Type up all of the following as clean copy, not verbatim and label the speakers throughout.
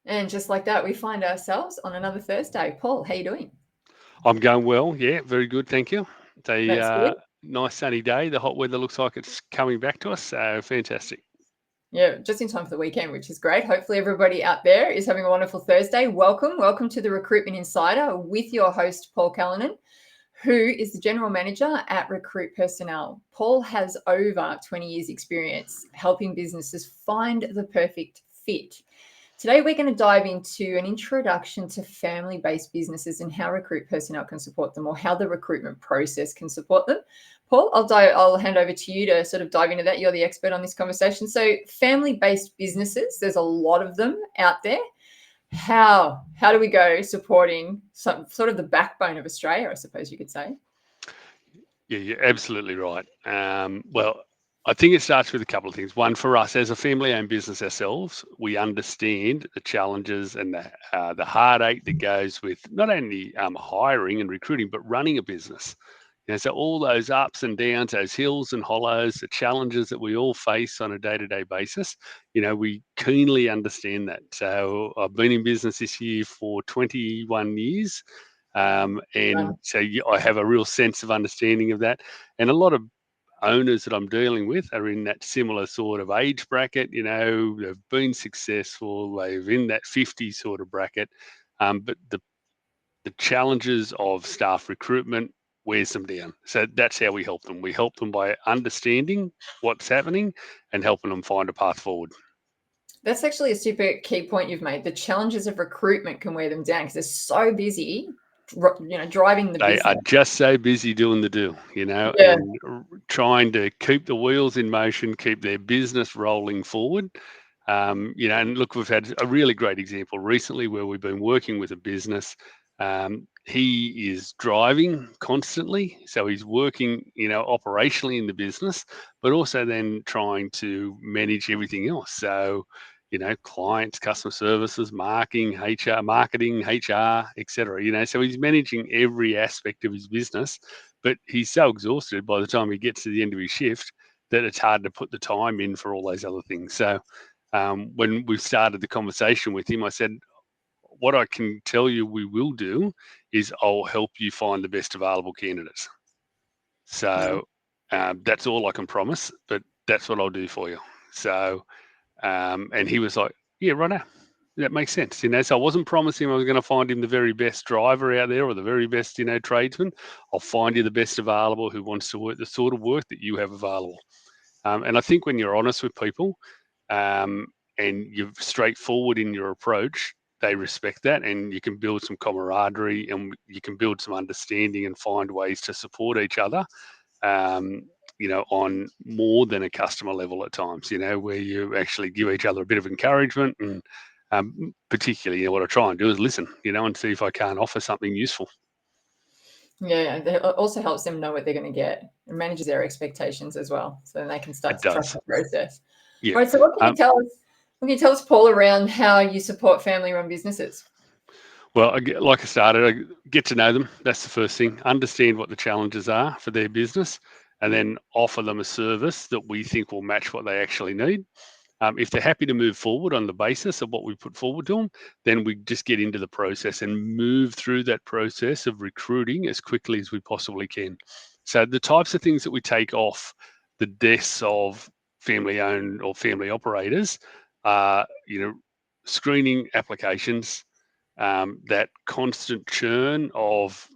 Speaker 1: And just like that, we find ourselves on another Thursday. Paul, how you doing?
Speaker 2: I'm going well. Yeah, very good. Thank you. It's a
Speaker 1: That's good.
Speaker 2: nice sunny day. The hot weather looks like it's coming back to us. So fantastic.
Speaker 1: Yeah, just in time for the weekend, which is great. Hopefully, everybody out there is having a wonderful Thursday. Welcome to the Recruitment Insider with your host, Paul Callinan, who is the General Manager at Recruit Personnel. Paul has over 20 years' experience helping businesses find the perfect fit. Today, we're going to dive into an introduction to family-based businesses and how Recruit Personnel can support them, or how the recruitment process can support them. Paul, I'll hand over to you to sort of dive into that. You're the expert on this conversation. So, family-based businesses, there's a lot of them out there. How do we go supporting some sort of the backbone of Australia, I suppose you could say?
Speaker 2: Yeah, you're absolutely right. Well, I think it starts with a couple of things. One, for us as a family-owned business ourselves, we understand the challenges and the heartache that goes with not only hiring and recruiting, but running a business. So all those ups and downs, those hills and hollows, the challenges that we all face on a day-to-day basis, we keenly understand that. So I've been in business this year for 21 years. And so I have a real sense of understanding of that. And a lot of owners that I'm dealing with are in that similar sort of age bracket. They've been successful, they're in that 50 sort of bracket. But the challenges of staff recruitment wears them down. So that's how we help them. We help them by understanding what's happening and helping them find a path forward.
Speaker 1: That's actually a super key point you've made. The challenges of recruitment can wear them down because they're so busy, driving the
Speaker 2: They are
Speaker 1: business.
Speaker 2: just so busy doing the do,
Speaker 1: Yeah.
Speaker 2: and trying to keep the wheels in motion, keep their business rolling forward. And look, we've had a really great example recently where we've been working with a business. He is driving constantly, so he's working, operationally in the business, but also then trying to manage everything else. So, clients, customer services, marketing, HR, etc. So he's managing every aspect of his business, but he's so exhausted by the time he gets to the end of his shift that it's hard to put the time in for all those other things. So when we started the conversation with him, I said, what I can tell you we will do is I'll help you find the best available candidates.
Speaker 1: Yeah.
Speaker 2: So that's all I can promise, but that's what I'll do for you. So, and he was like, yeah, right now. That makes sense. So I wasn't promising I was going to find him the very best driver out there or the very best, tradesman. I'll find you the best available who wants to work the sort of work that you have available. And I think when you're honest with people, um, and you're straightforward in your approach, they respect that, and you can build some camaraderie and you can build some understanding and find ways to support each other. On more than a customer level at times, where you actually give each other a bit of encouragement. And particularly, what I try and do is listen, and see if I can't offer something useful.
Speaker 1: Yeah, it also helps them know what they're going to get and manages their expectations as well, so then they can start
Speaker 2: It
Speaker 1: to trust
Speaker 2: does.
Speaker 1: the process.
Speaker 2: Yeah.
Speaker 1: All right, so what can you tell us? What can you tell us, Paul, around how you support family-run businesses?
Speaker 2: Well, like I started, I get to know them. That's the first thing. Understand what the challenges are for their business, and then offer them a service that we think will match what they actually need. If they're happy to move forward on the basis of what we put forward to them, then we just get into the process and move through that process of recruiting as quickly as we possibly can. So the types of things that we take off the desks of family-owned or family operators are, screening applications, that constant churn of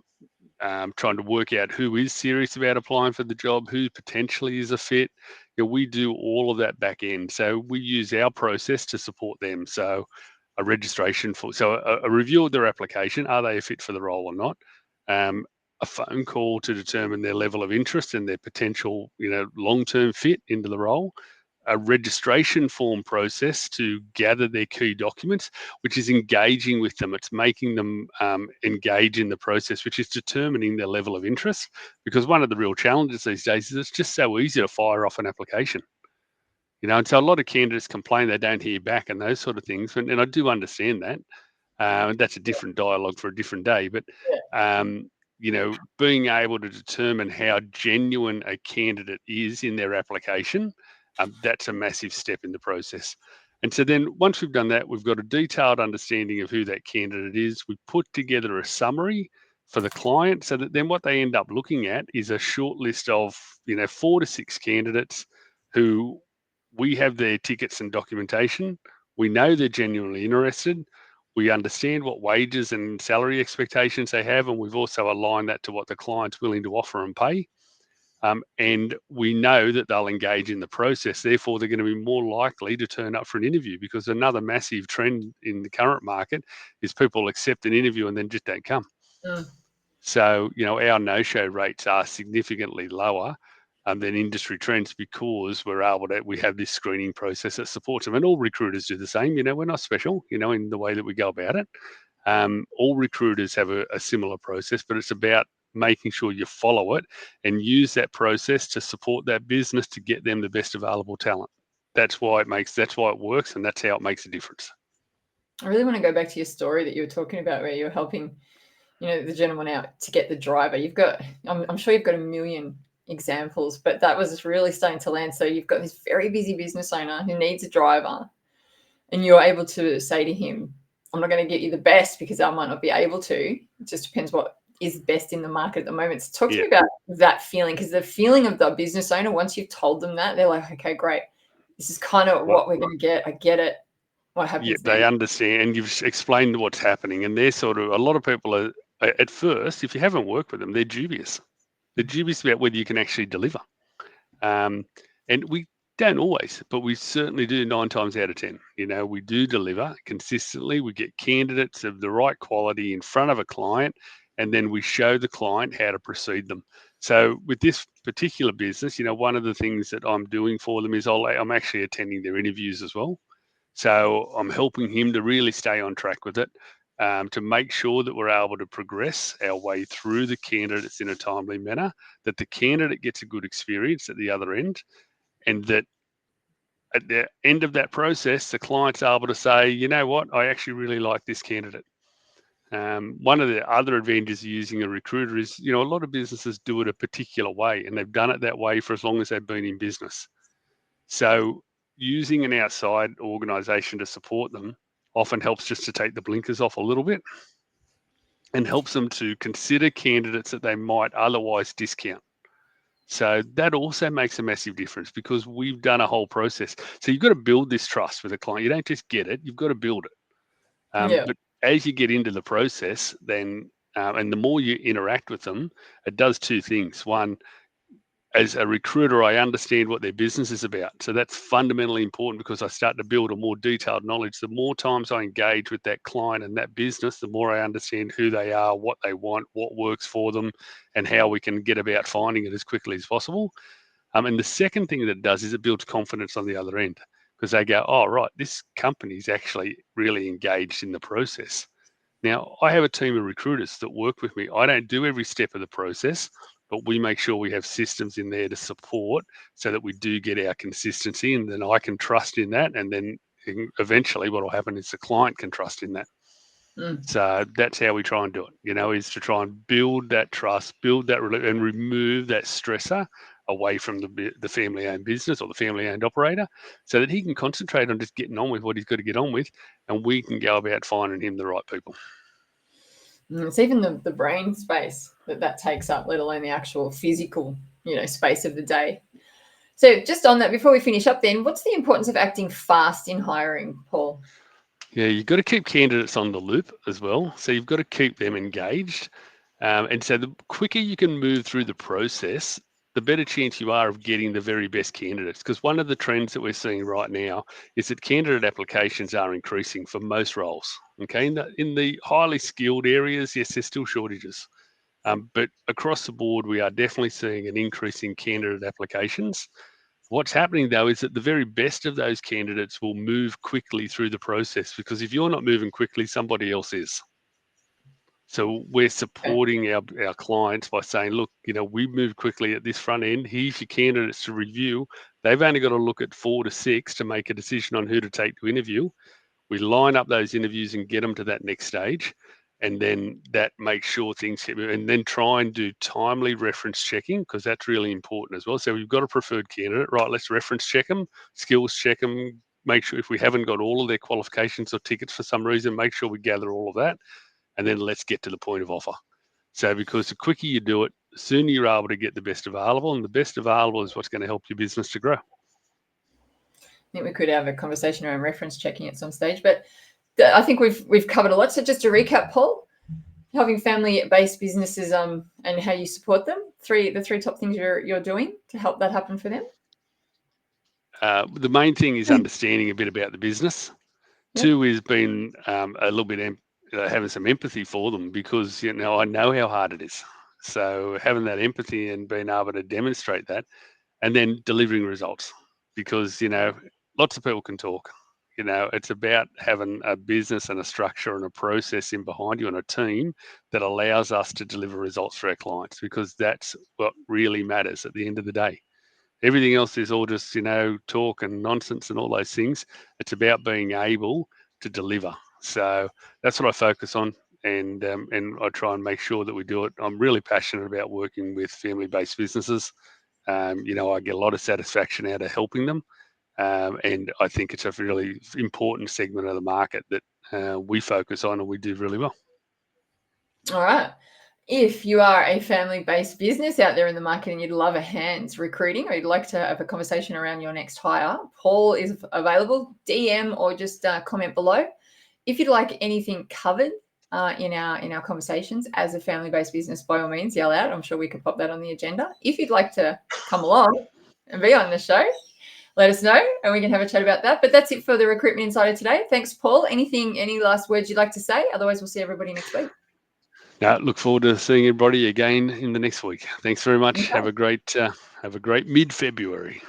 Speaker 2: trying to work out who is serious about applying for the job, who potentially is a fit. We do all of that back end. So we use our process to support them. So a registration a review of their application, are they a fit for the role or not? A phone call to determine their level of interest and their potential, long-term fit into the role, a registration form process to gather their key documents, which is engaging with them. It's making them engage in the process, which is determining their level of interest. Because one of the real challenges these days is it's just so easy to fire off an application. And so a lot of candidates complain they don't hear back and those sort of things. And I do understand that. That's a different dialogue for a different day. But being able to determine how genuine a candidate is in their application, that's a massive step in the process. And so then once we've done that, we've got a detailed understanding of who that candidate is. We put together a summary for the client so that then what they end up looking at is a short list of, 4 to 6 candidates who we have their tickets and documentation. We know they're genuinely interested. We understand what wages and salary expectations they have, and we've also aligned that to what the client's willing to offer and pay. And we know that they'll engage in the process. Therefore, they're going to be more likely to turn up for an interview, because another massive trend in the current market is people accept an interview and then just don't come. So, our no-show rates are significantly lower than industry trends, because we have this screening process that supports them. And all recruiters do the same. We're not special, in the way that we go about it. All recruiters have a similar process, but it's about making sure you follow it and use that process to support that business to get them the best available talent. That's why it works, and that's how it makes a difference.
Speaker 1: I really want to go back to your story that you were talking about, where you're helping, the gentleman out to get the driver. I'm sure you've got a million examples, but that was really starting to land. So you've got this very busy business owner who needs a driver, and you're able to say to him, I'm not going to get you the best because I might not be able to. It just depends what is best in the market at the moment. So talk to me about that feeling, because the feeling of the business owner, once you've told them that, they're like, okay, great. This is kind of what we're going to get. I get it. What happens?
Speaker 2: Yeah, they understand, and you've explained what's happening, and they're a lot of people are, at first, if you haven't worked with them, they're dubious. They're dubious about whether you can actually deliver. And we don't always, but we certainly do 9 times out of 10. We do deliver consistently. We get candidates of the right quality in front of a client, and then we show the client how to proceed them. So with this particular business, one of the things that I'm doing for them is I'm actually attending their interviews as well. So I'm helping him to really stay on track with it, to make sure that we're able to progress our way through the candidates in a timely manner, that the candidate gets a good experience at the other end, and that at the end of that process, the client's able to say, you know what, I actually really like this candidate. One of the other advantages of using a recruiter is, a lot of businesses do it a particular way, and they've done it that way for as long as they've been in business. So using an outside organization to support them often helps just to take the blinkers off a little bit, and helps them to consider candidates that they might otherwise discount. So that also makes a massive difference, because we've done a whole process. So you've got to build this trust with a client. You don't just get it, you've got to build it. But as you get into the process, then, and the more you interact with them, it does 2 things. One, as a recruiter, I understand what their business is about. So that's fundamentally important, because I start to build a more detailed knowledge. The more times I engage with that client and that business, the more I understand who they are, what they want, what works for them, and how we can get about finding it as quickly as possible. And the second thing that it does is it builds confidence on the other end, because they go, oh, right, this company's actually really engaged in the process. Now, I have a team of recruiters that work with me. I don't do every step of the process, but we make sure we have systems in there to support, so that we do get our consistency, and then I can trust in that. And then eventually what will happen is the client can trust in that. So that's how we try and do it, is to try and build that trust, build that, and remove that stressor away from the family-owned business or the family-owned operator, so that he can concentrate on just getting on with what he's got to get on with, and we can go about finding him the right people.
Speaker 1: It's even the brain space that takes up, let alone the actual physical, space of the day. So just on that, before we finish up then, what's the importance of acting fast in hiring, Paul?
Speaker 2: Yeah, you've got to keep candidates on the loop as well. So you've got to keep them engaged. And so the quicker you can move through the process, the better chance you are of getting the very best candidates. Because one of the trends that we're seeing right now is that candidate applications are increasing for most roles. Okay, in the highly skilled areas, yes, there's still shortages. But across the board, we are definitely seeing an increase in candidate applications. What's happening, though, is that the very best of those candidates will move quickly through the process, because if you're not moving quickly, somebody else is. So we're supporting our clients by saying, look, we move quickly at this front end. Here's your candidates to review. They've only got to look at 4 to 6 to make a decision on who to take to interview. We line up those interviews and get them to that next stage. And then that makes sure things hit, and then try and do timely reference checking, because that's really important as well. So we've got a preferred candidate, right? Let's reference check them, skills check them, make sure if we haven't got all of their qualifications or tickets for some reason, make sure we gather all of that, and then let's get to the point of offer. So because the quicker you do it, the sooner you're able to get the best available, and the best available is what's going to help your business to grow.
Speaker 1: I think we could have a conversation around reference checking at some stage, but I think we've covered a lot. So just to recap, Paul, helping family-based businesses and how you support them, the three top things you're doing to help that happen for them.
Speaker 2: The main thing is understanding a bit about the business.
Speaker 1: Yep.
Speaker 2: 2 is being a little bit having some empathy for them, because I know how hard it is. So having that empathy and being able to demonstrate that, and then delivering results, because lots of people can talk. It's about having a business and a structure and a process in behind you and a team that allows us to deliver results for our clients, because that's what really matters at the end of the day. Everything else is all just, talk and nonsense and all those things. It's about being able to deliver. So that's what I focus on, and I try and make sure that we do it. I'm really passionate about working with family-based businesses. I get a lot of satisfaction out of helping them. And I think it's a really important segment of the market that we focus on, and we do really well.
Speaker 1: All right. If you are a family-based business out there in the market and you'd love a hand recruiting, or you'd like to have a conversation around your next hire, Paul is available. DM or just comment below. If you'd like anything covered in our conversations as a family-based business, by all means, yell out. I'm sure we could pop that on the agenda. If you'd like to come along and be on the show, let us know and we can have a chat about that. But that's it for the Recruitment Insider today. Thanks, Paul. Any last words you'd like to say? Otherwise, we'll see everybody next week.
Speaker 2: Now, look forward to seeing everybody again in the next week. Thanks very much. Okay. Have a great mid-February.